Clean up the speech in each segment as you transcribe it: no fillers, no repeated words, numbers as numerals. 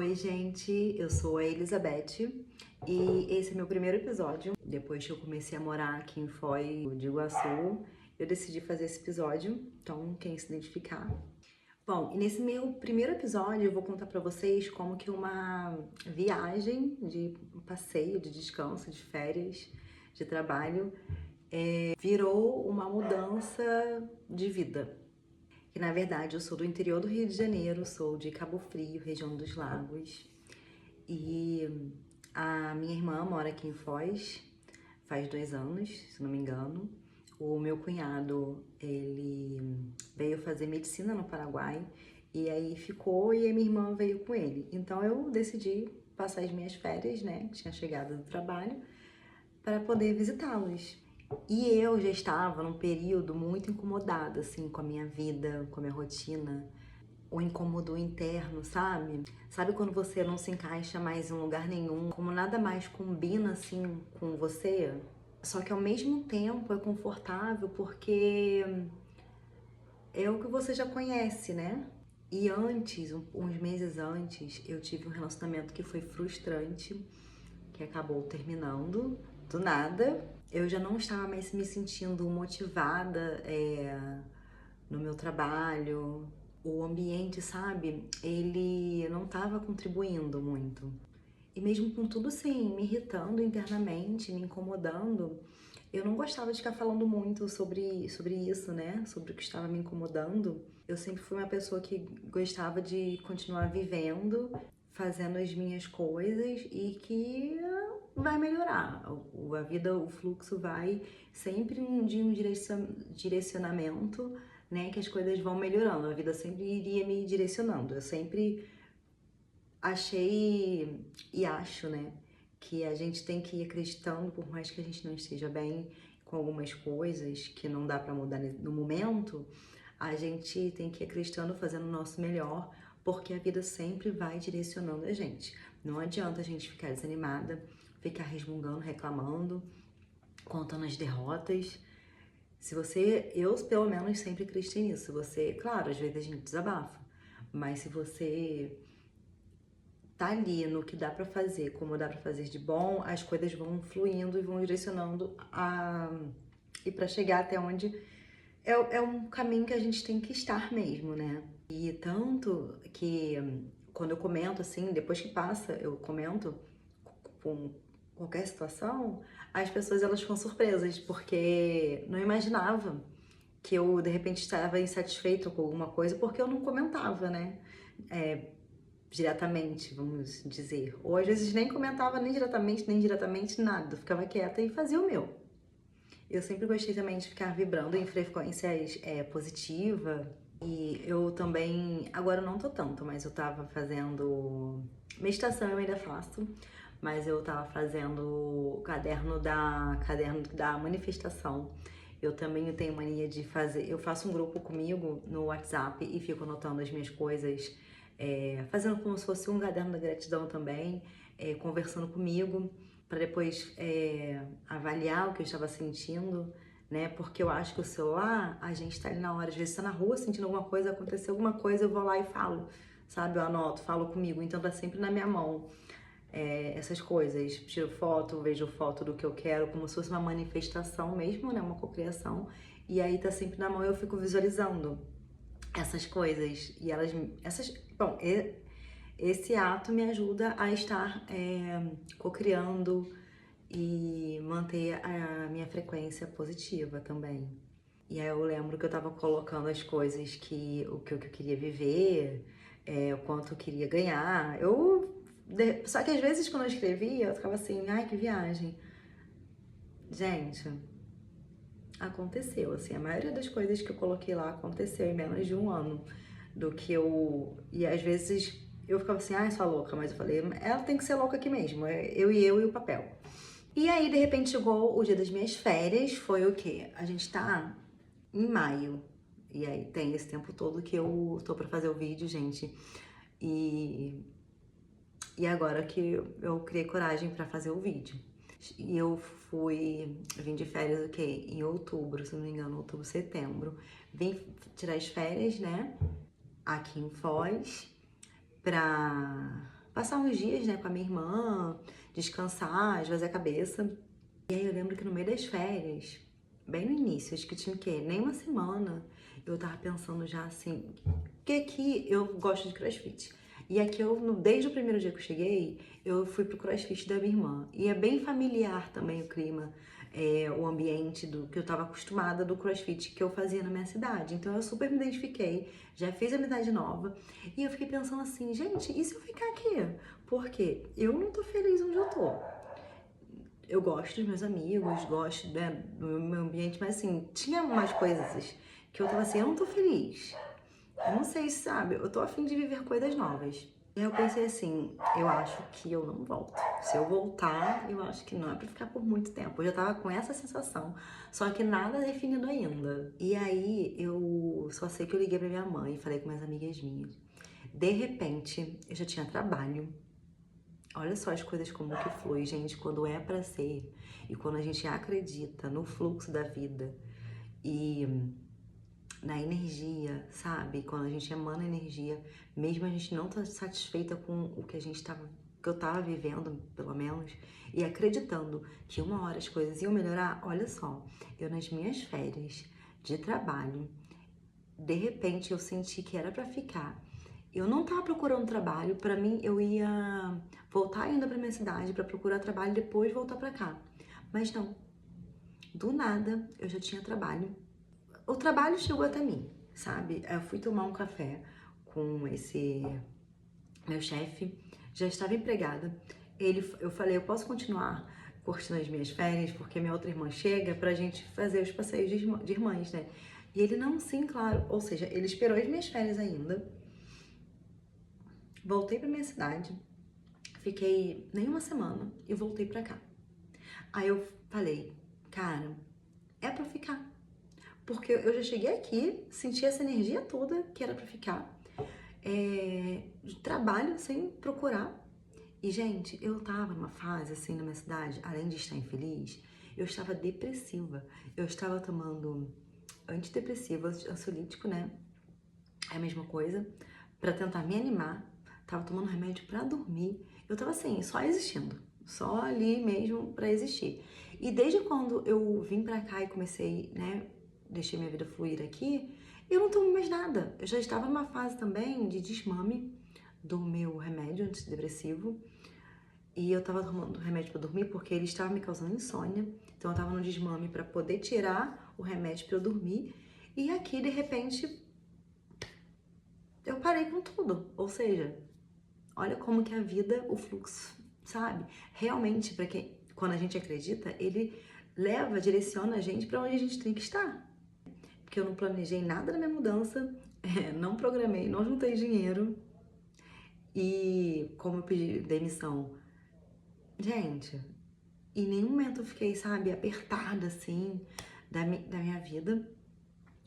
Oi, gente, eu sou a Elizabeth e esse é meu primeiro episódio. Depois que eu comecei a morar aqui em Foz de Iguaçu, eu decidi fazer esse episódio, então quem se identificar. Bom, e nesse meu primeiro episódio eu vou contar pra vocês como que uma viagem de passeio, de descanso, de férias, de trabalho, virou uma mudança de vida. Que na verdade eu sou do interior do Rio de Janeiro, sou de Cabo Frio, região dos Lagos, e a minha irmã mora aqui em Foz faz 2 anos, se não me engano. O meu cunhado, ele veio fazer medicina no Paraguai e aí ficou e a minha irmã veio com ele. Então eu decidi passar as minhas férias, né? Tinha chegado do trabalho para poder visitá-los. E eu já estava num período muito incomodada, assim, com a minha vida, com a minha rotina. O incômodo interno, sabe? Sabe quando você não se encaixa mais em lugar nenhum, como nada mais combina, assim, com você? Só que ao mesmo tempo é confortável porque é o que você já conhece, né? E antes, uns meses antes, eu tive um relacionamento que foi frustrante, que acabou terminando do nada. Eu já não estava mais me sentindo motivada no meu trabalho. O ambiente, sabe? Ele não estava contribuindo muito. E mesmo com tudo assim, me irritando internamente, me incomodando, eu não gostava de ficar falando muito sobre isso, né? Sobre o que estava me incomodando. Eu sempre fui uma pessoa que gostava de continuar vivendo, fazendo as minhas coisas e que vai melhorar. A vida, o fluxo vai sempre de um direcionamento, né? Que as coisas vão melhorando. A vida sempre iria me direcionando. Eu sempre achei e acho, né, que a gente tem que ir acreditando, por mais que a gente não esteja bem com algumas coisas que não dá pra mudar no momento, a gente tem que ir acreditando, fazendo o nosso melhor, porque a vida sempre vai direcionando a gente. Não adianta a gente ficar desanimada, ficar resmungando, reclamando, contando as derrotas. Se você, eu pelo menos sempre acreditei nisso. Se você, claro, às vezes a gente desabafa, mas se você tá ali no que dá pra fazer, como dá pra fazer de bom, as coisas vão fluindo e vão direcionando e pra chegar até onde é um caminho que a gente tem que estar mesmo, né? E tanto que quando eu comento assim, depois que passa, eu comento com qualquer situação, as pessoas elas ficam surpresas, porque não imaginava que eu de repente estava insatisfeita com alguma coisa porque eu não comentava, né? Diretamente, vamos dizer. Ou às vezes nem comentava nem diretamente nada, ficava quieta e fazia o meu. Eu sempre gostei também de ficar vibrando em frequências positivas. E eu também, agora eu não tô tanto, mas eu tava fazendo meditação, eu ainda faço, mas eu tava fazendo o caderno da manifestação. Eu também tenho mania de fazer, eu faço um grupo comigo no WhatsApp e fico anotando as minhas coisas, fazendo como se fosse um caderno da gratidão também, conversando comigo, para depois avaliar o que eu estava sentindo, né? Porque eu acho que o celular, a gente tá ali na hora, às vezes tá na rua sentindo alguma coisa, aconteceu alguma coisa, eu vou lá e falo, sabe? Eu anoto, falo comigo, então tá sempre na minha mão. Essas coisas, tiro foto, vejo foto do que eu quero, como se fosse uma manifestação mesmo, né? Uma cocriação, e aí tá sempre na mão e eu fico visualizando essas coisas, e bom, esse ato me ajuda a estar cocriando e manter a minha frequência positiva também. E aí eu lembro que eu tava colocando as coisas o que eu queria viver, o quanto eu queria ganhar. Só que às vezes quando eu escrevia, eu ficava assim, ai que viagem. Gente, aconteceu, assim, a maioria das coisas que eu coloquei lá aconteceu em menos de um ano do que eu... E às vezes eu ficava assim, ai, sua louca, mas eu falei, ela tem que ser louca aqui mesmo, eu e o papel. E aí, de repente, chegou o dia das minhas férias, foi o quê? A gente tá em maio, e aí tem esse tempo todo que eu tô pra fazer o vídeo, gente, e agora que eu criei coragem pra fazer o vídeo. E eu vim de férias, o quê? Em outubro, se não me engano, outubro, setembro. Vim tirar as férias, né, aqui em Foz, pra passar uns dias, né, com a minha irmã, descansar, esvaziar a cabeça. E aí eu lembro que no meio das férias, bem no início, acho que tinha o quê? Nem uma semana, eu tava pensando já assim, que aqui eu gosto de CrossFit. E aqui desde o primeiro dia que eu cheguei, eu fui pro CrossFit da minha irmã. E é bem familiar também o clima, o ambiente do que eu tava acostumada do CrossFit que eu fazia na minha cidade. Então eu super me identifiquei, já fiz amizade nova. E eu fiquei pensando assim, gente, e se eu ficar aqui? Porque eu não tô feliz onde eu tô. Eu gosto dos meus amigos, gosto, né, do meu ambiente, mas assim, tinha umas coisas que eu tava assim, eu não tô feliz. Eu não sei, sabe? Eu tô a fim de viver coisas novas. E aí eu pensei assim, eu acho que eu não volto. Se eu voltar, eu acho que não é pra ficar por muito tempo. Eu já tava com essa sensação, só que nada definido ainda. E aí eu só sei que eu liguei pra minha mãe e falei com umas amigas minhas. De repente, eu já tinha trabalho. Olha só as coisas como que flui, gente, quando é pra ser e quando a gente acredita no fluxo da vida e na energia, sabe? Quando a gente emana energia, mesmo a gente não tá satisfeita com o que que eu tava vivendo, pelo menos, e acreditando que uma hora as coisas iam melhorar, olha só, eu nas minhas férias de trabalho, de repente eu senti que era pra ficar. Eu não tava procurando trabalho, pra mim eu ia voltar ainda pra minha cidade pra procurar trabalho e depois voltar pra cá. Mas não, do nada eu já tinha trabalho. O trabalho chegou até mim, sabe? Eu fui tomar um café com esse meu chefe, já estava empregada. Eu falei, eu posso continuar curtindo as minhas férias, porque minha outra irmã chega pra gente fazer os passeios de irmãs, né? E ele, não, sim, claro. Ou seja, ele esperou as minhas férias ainda. Voltei pra minha cidade, fiquei nem uma semana e voltei pra cá. Aí eu falei, cara, é pra ficar. Porque eu já cheguei aqui, senti essa energia toda que era pra ficar. De trabalho sem procurar. E, gente, eu tava numa fase, assim, na minha cidade, além de estar infeliz, eu estava depressiva. Eu estava tomando antidepressivo, ansiolítico, né? É a mesma coisa, pra tentar me animar. Tava tomando remédio pra dormir. Eu tava assim, só existindo. Só ali mesmo pra existir. E desde quando eu vim pra cá e comecei, né, deixei minha vida fluir aqui, eu não tomo mais nada. Eu já estava numa fase também de desmame do meu remédio antidepressivo. E eu tava tomando remédio pra dormir porque ele estava me causando insônia. Então eu tava no desmame pra poder tirar o remédio pra eu dormir. E aqui, de repente, eu parei com tudo. Ou seja, olha como que a vida, o fluxo, sabe? Realmente, para quem, quando a gente acredita, ele leva, direciona a gente para onde a gente tem que estar. Porque eu não planejei nada na minha mudança, não programei, não juntei dinheiro. E como eu pedi demissão, gente, em nenhum momento eu fiquei, sabe, apertada assim da minha vida.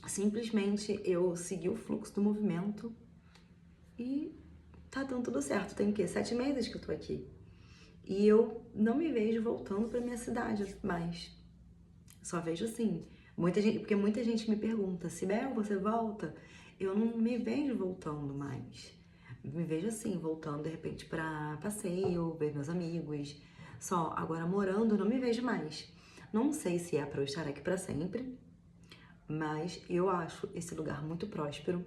Simplesmente eu segui o fluxo do movimento e tá dando tudo certo. Tem o quê? 7 meses que eu tô aqui. E eu não me vejo voltando pra minha cidade mais. Só vejo assim. Muita gente, porque muita gente me pergunta, Sibel, você volta? Eu não me vejo voltando mais. Me vejo assim, voltando de repente pra passeio, ver meus amigos. Só agora morando, eu não me vejo mais. Não sei se é pra eu estar aqui pra sempre, mas eu acho esse lugar muito próspero.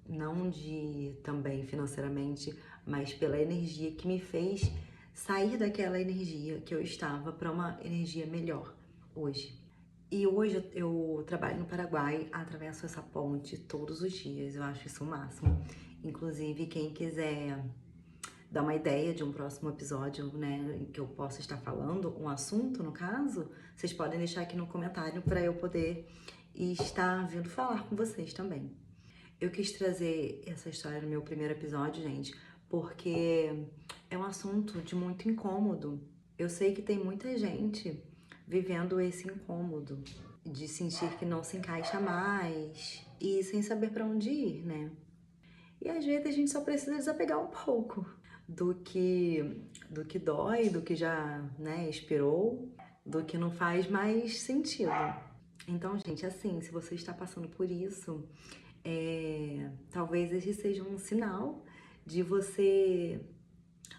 Não de também financeiramente, mas pela energia que me fez sair daquela energia que eu estava para uma energia melhor hoje. E hoje eu trabalho no Paraguai, atravesso essa ponte todos os dias, eu acho isso o máximo. Inclusive, quem quiser dar uma ideia de um próximo episódio, né, em que eu possa estar falando, um assunto no caso, vocês podem deixar aqui no comentário para eu poder estar vindo falar com vocês também. Eu quis trazer essa história no meu primeiro episódio, gente, porque é um assunto de muito incômodo. Eu sei que tem muita gente vivendo esse incômodo de sentir que não se encaixa mais e sem saber para onde ir, né? E às vezes a gente só precisa desapegar um pouco do que dói, do que já, né, expirou, do que não faz mais sentido. Então, gente, assim, se você está passando por isso, talvez esse seja um sinal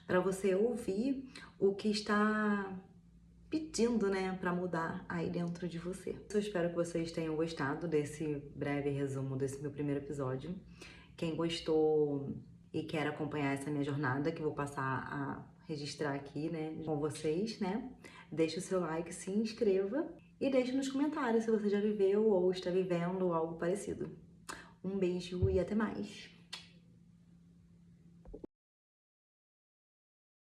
para você ouvir o que está pedindo, né, para mudar aí dentro de você. Eu espero que vocês tenham gostado desse breve resumo desse meu primeiro episódio. Quem gostou e quer acompanhar essa minha jornada, que eu vou passar a registrar aqui, né, com vocês, né, deixa o seu like, se inscreva e deixe nos comentários se você já viveu ou está vivendo algo parecido. Um beijo e até mais!